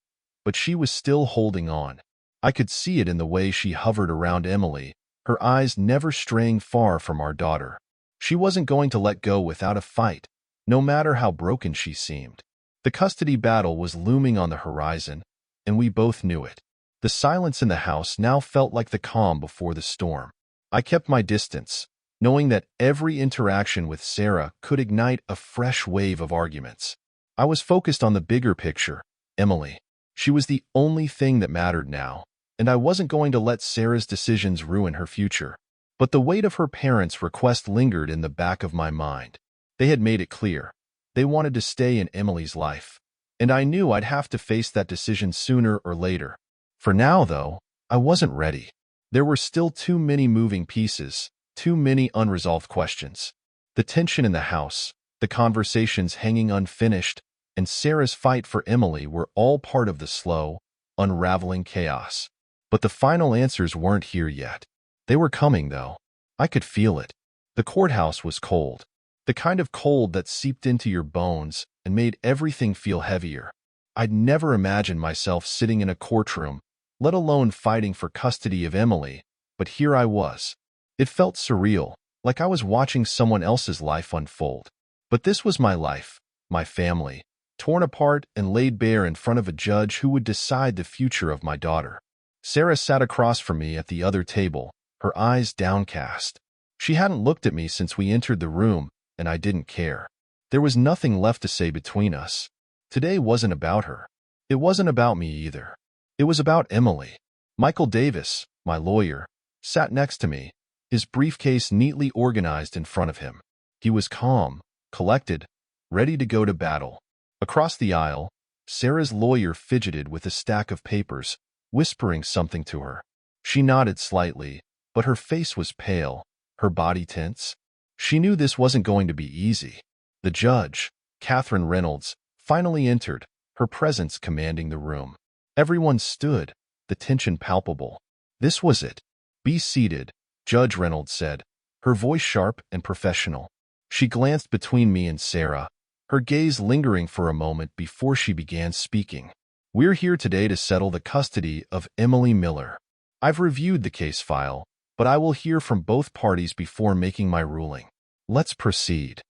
Speaker 1: but she was still holding on. I could see it in the way she hovered around Emily, her eyes never straying far from our daughter. She wasn't going to let go without a fight, no matter how broken she seemed. The custody battle was looming on the horizon, and we both knew it. The silence in the house now felt like the calm before the storm. I kept my distance, knowing that every interaction with Sarah could ignite a fresh wave of arguments. I was focused on the bigger picture, Emily. She was the only thing that mattered now, and I wasn't going to let Sarah's decisions ruin her future. But the weight of her parents' request lingered in the back of my mind. They had made it clear. They wanted to stay in Emily's life, and I knew I'd have to face that decision sooner or later. For now, though, I wasn't ready. There were still too many moving pieces, too many unresolved questions. The tension in the house, the conversations hanging unfinished, and Sarah's fight for Emily were all part of the slow, unraveling chaos. But the final answers weren't here yet. They were coming, though. I could feel it. The courthouse was cold, the kind of cold that seeped into your bones and made everything feel heavier. I'd never imagined myself sitting in a courtroom, let alone fighting for custody of Emily, but here I was. It felt surreal, like I was watching someone else's life unfold. But this was my life, my family, torn apart and laid bare in front of a judge who would decide the future of my daughter. Sarah sat across from me at the other table, her eyes downcast. She hadn't looked at me since we entered the room, and I didn't care. There was nothing left to say between us. Today wasn't about her. It wasn't about me either. It was about Emily. Michael Davis, my lawyer, sat next to me, his briefcase neatly organized in front of him. He was calm, collected, ready to go to battle. Across the aisle, Sarah's lawyer fidgeted with a stack of papers, whispering something to her. She nodded slightly, but her face was pale, her body tense. She knew this wasn't going to be easy. The judge, Catherine Reynolds, finally entered, her presence commanding the room. Everyone stood, the tension palpable. This was it. "Be seated," Judge Reynolds said, her voice sharp and professional. She glanced between me and Sarah, her gaze lingering for a moment before she began speaking. "We're here today to settle the custody of Emily Miller. I've reviewed the case file, but I will hear from both parties before making my ruling. Let's proceed."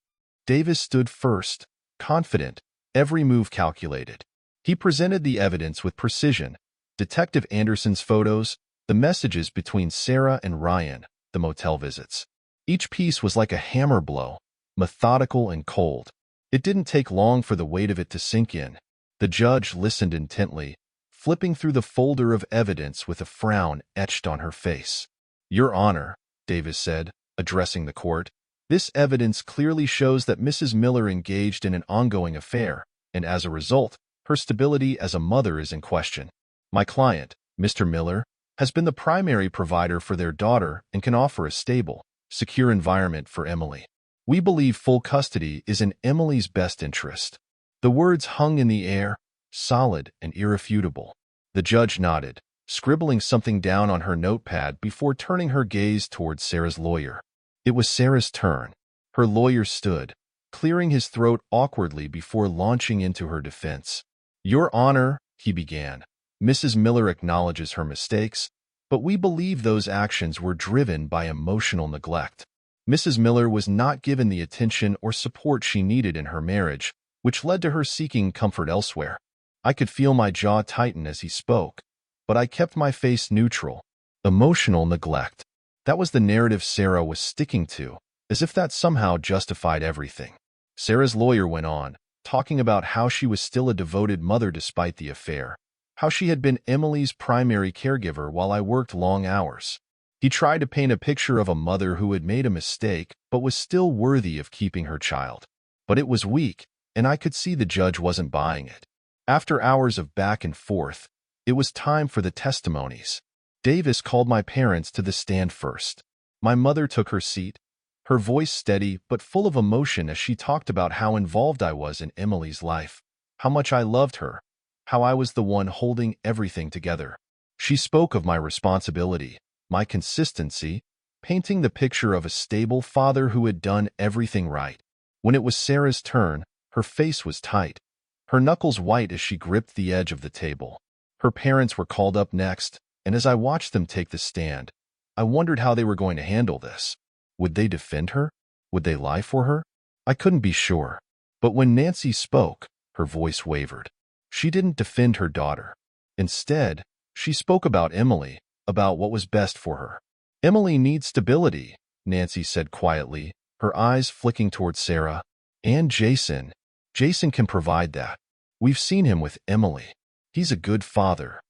Speaker 1: Davis stood first, confident, every move calculated. He presented the evidence with precision. Detective Anderson's photos, the messages between Sarah and Ryan, the motel visits. Each piece was like a hammer blow, methodical and cold. It didn't take long for the weight of it to sink in. The judge listened intently, flipping through the folder of evidence with a frown etched on her face. "Your Honor," Davis said, addressing the court, "this evidence clearly shows that Mrs. Miller engaged in an ongoing affair, and as a result, her stability as a mother is in question. My client, Mr. Miller, has been the primary provider for their daughter and can offer a stable, secure environment for Emily. We believe full custody is in Emily's best interest." The words hung in the air, solid and irrefutable. The judge nodded, scribbling something down on her notepad before turning her gaze towards Sarah's lawyer. It was Sarah's turn. Her lawyer stood, clearing his throat awkwardly before launching into her defense. "Your Honor," he began, "Mrs. Miller acknowledges her mistakes, but we believe those actions were driven by emotional neglect. Mrs. Miller was not given the attention or support she needed in her marriage, which led to her seeking comfort elsewhere." I could feel my jaw tighten as he spoke, but I kept my face neutral. Emotional neglect. That was the narrative Sarah was sticking to, as if that somehow justified everything. Sarah's lawyer went on, talking about how she was still a devoted mother despite the affair, how she had been Emily's primary caregiver while I worked long hours. He tried to paint a picture of a mother who had made a mistake but was still worthy of keeping her child. But it was weak, and I could see the judge wasn't buying it. After hours of back and forth, it was time for the testimonies. Davis called my parents to the stand first. My mother took her seat, her voice steady but full of emotion as she talked about how involved I was in Emily's life, how much I loved her, how I was the one holding everything together. She spoke of my responsibility, my consistency, painting the picture of a stable father who had done everything right. When it was Sarah's turn, her face was tight, her knuckles white as she gripped the edge of the table. Her parents were called up next, and as I watched them take the stand, I wondered how they were going to handle this. Would they defend her? Would they lie for her? I couldn't be sure. But when Nancy spoke, her voice wavered. She didn't defend her daughter. Instead, she spoke about Emily, about what was best for her. "Emily needs stability," Nancy said quietly, her eyes flicking toward Sarah. "And Jason. Jason can provide that. We've seen him with Emily. He's a good father."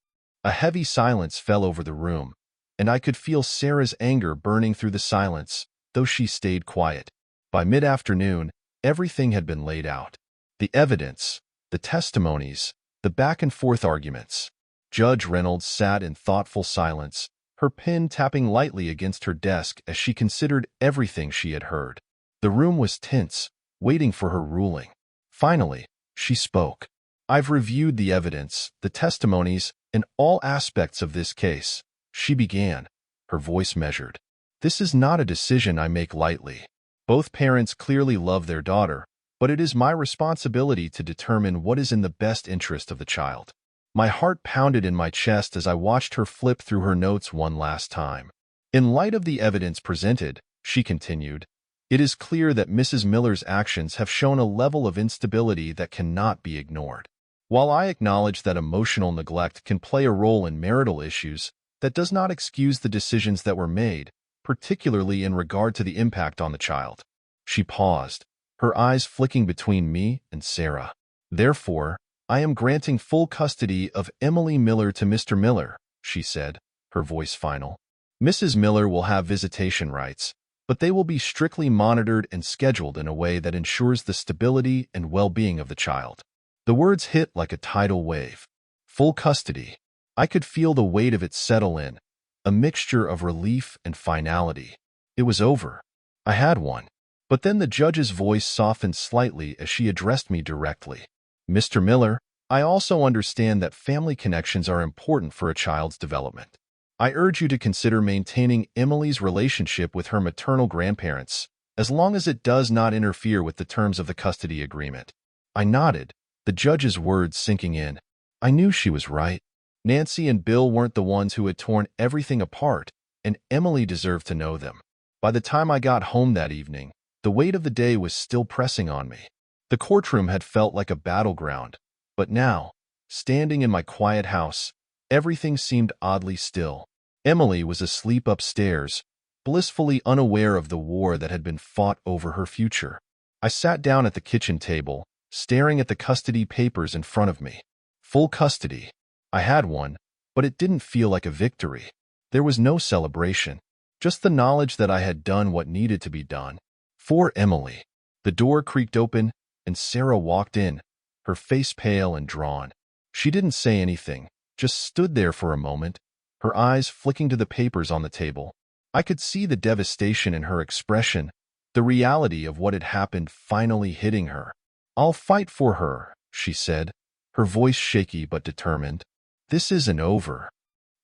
Speaker 1: A heavy silence fell over the room, and I could feel Sarah's anger burning through the silence, though she stayed quiet. By mid-afternoon, everything had been laid out. The evidence, the testimonies, the back-and-forth arguments. Judge Reynolds sat in thoughtful silence, her pen tapping lightly against her desk as she considered everything she had heard. The room was tense, waiting for her ruling. Finally, she spoke. "I've reviewed the evidence, the testimonies, and all aspects of this case," she began, her voice measured. "This is not a decision I make lightly. Both parents clearly love their daughter, but it is my responsibility to determine what is in the best interest of the child. My heart pounded in my chest as I watched her flip through her notes one last time. In light of the evidence presented, she continued, it is clear that Mrs. Miller's actions have shown a level of instability that cannot be ignored. While I acknowledge that emotional neglect can play a role in marital issues, that does not excuse the decisions that were made, particularly in regard to the impact on the child. She paused, her eyes flicking between me and Sarah. Therefore, I am granting full custody of Emily Miller to Mr. Miller, she said, her voice final. Mrs. Miller will have visitation rights, but they will be strictly monitored and scheduled in a way that ensures the stability and well-being of the child. The words hit like a tidal wave. Full custody. I could feel the weight of it settle in, a mixture of relief and finality. It was over. I had one. But then the judge's voice softened slightly as she addressed me directly. Mr. Miller, I also understand that family connections are important for a child's development. I urge you to consider maintaining Emily's relationship with her maternal grandparents, as long as it does not interfere with the terms of the custody agreement. I nodded, the judge's words sinking in. I knew she was right. Nancy and Bill weren't the ones who had torn everything apart, and Emily deserved to know them. By the time I got home that evening, the weight of the day was still pressing on me. The courtroom had felt like a battleground, but now, standing in my quiet house, everything seemed oddly still. Emily was asleep upstairs, blissfully unaware of the war that had been fought over her future. I sat down at the kitchen table, staring at the custody papers in front of me. Full custody. I had one, but it didn't feel like a victory. There was no celebration, just the knowledge that I had done what needed to be done. For Emily. The door creaked open, and Sarah walked in, her face pale and drawn. She didn't say anything, just stood there for a moment, her eyes flicking to the papers on the table. I could see the devastation in her expression, the reality of what had happened finally hitting her. I'll fight for her, she said, her voice shaky but determined. This isn't over.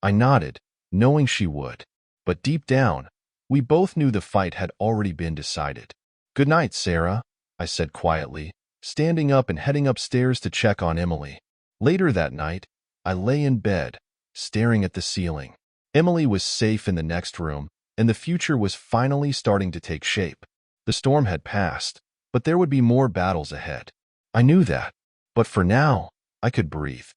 Speaker 1: I nodded, knowing she would. But deep down, we both knew the fight had already been decided. Good night, Sarah, I said quietly, standing up and heading upstairs to check on Emily. Later that night, I lay in bed, staring at the ceiling. Emily was safe in the next room, and the future was finally starting to take shape. The storm had passed, but there would be more battles ahead. I knew that, but for now, I could breathe.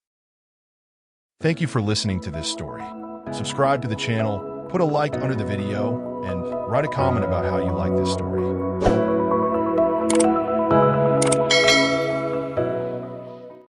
Speaker 1: Thank you for listening to this story. Subscribe to the channel, put a like under the video, and write a comment about how you like this story.